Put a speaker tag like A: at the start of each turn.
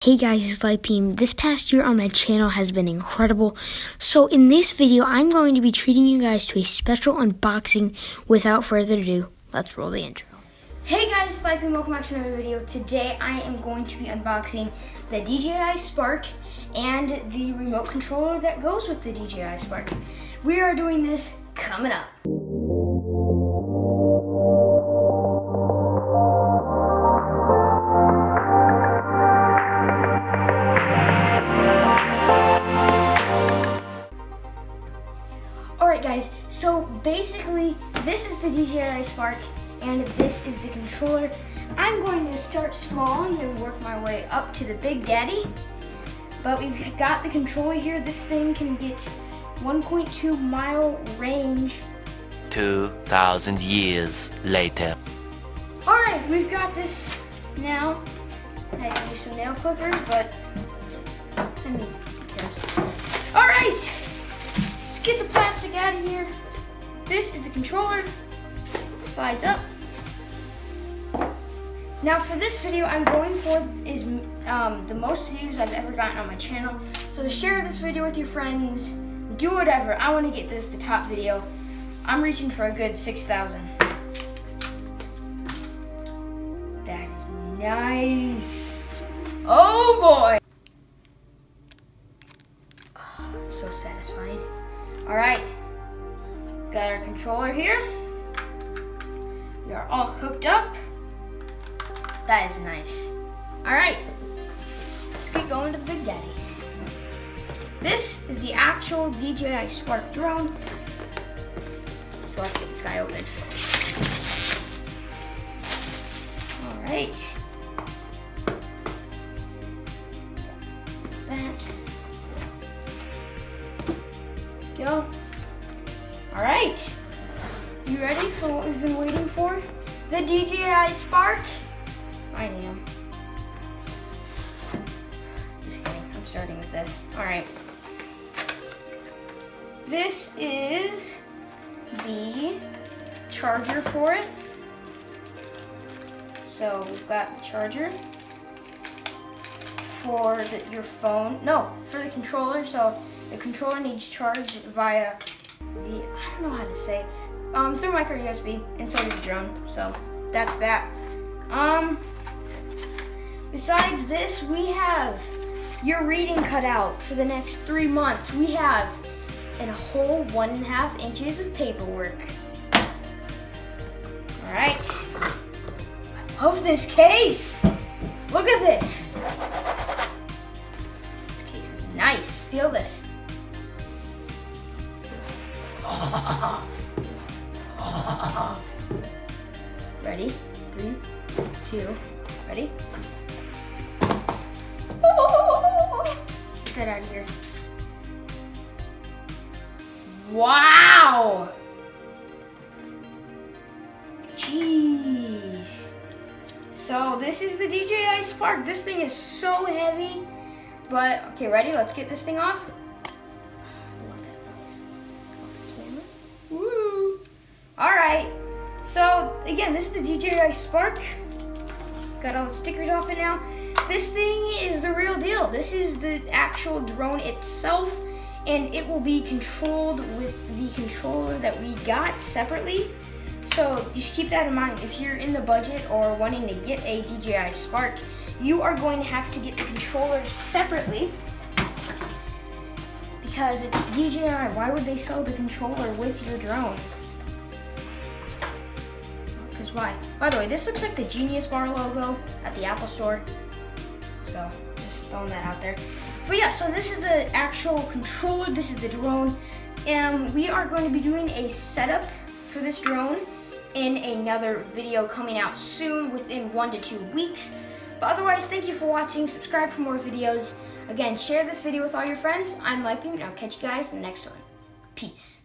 A: Hey guys, it's Lightbeam. This past year on my channel has been incredible. So in this video, I'm going to be treating you guys to a special unboxing. Without further ado, let's roll the intro. Hey guys, it's Lightbeam. Welcome back to another video. Today I am going to be unboxing the DJI Spark and the remote controller that goes with the DJI Spark. We are doing this coming up. Alright guys, so basically this is the DJI Spark and this is the controller. I'm going to start small and then work my way up to the Big Daddy. But we've got the controller here. This thing can get 1.2 mile range.
B: 2,000 years later.
A: Alright, we've got this now. I had to use some nail clippers, but I mean, who cares? Alright! Let's get the plastic out of here. This is the controller. Slides up. Now for this video, I'm going for is the most views I've ever gotten on my channel. So to share this video with your friends, do whatever. I want to get this the top video. I'm reaching for a good 6,000. That is nice. Oh boy. Oh, it's so satisfying. All right, got our controller here. We are all hooked up. That is nice. All right, let's get going to the Big Daddy. This is the actual DJI Spark drone. So let's get this guy open. All right. That. Go. All right, you ready for what we've been waiting for? The DJI Spark? I am. Just kidding, I'm starting with this. All right. This is the charger for it. So we've got the charger for your phone. No, for the controller. So the controller needs charged via the, I don't know how to say, through micro USB, and so does the drone. So that's that. Besides this, we have your reading cutout for the next 3 months. We have a whole 1.5 inches of paperwork. All right. I love this case. Look at this. This case is nice. Feel this. Ready? 3, 2, ready? Get that out of here. Wow! Jeez. So this is the DJI Spark. This thing is so heavy. But, okay, ready? Let's get this thing off. Alright, so again, this is the DJI Spark. Got all the stickers off it now. This thing is the real deal. This is the actual drone itself, and it will be controlled with the controller that we got separately. So just keep that in mind. If you're in the budget or wanting to get a DJI Spark, you are going to have to get the controller separately because it's DJI. Why would they sell the controller with your drone? Why? By the way, this looks like the Genius Bar logo at the Apple Store. So, just throwing that out there. But yeah, so this is the actual controller. This is the drone. And we are going to be doing a setup for this drone in another video coming out soon, within 1 to 2 weeks. But otherwise, thank you for watching. Subscribe for more videos. Again, share this video with all your friends. I'm Lightbeam, and I'll catch you guys in the next one. Peace.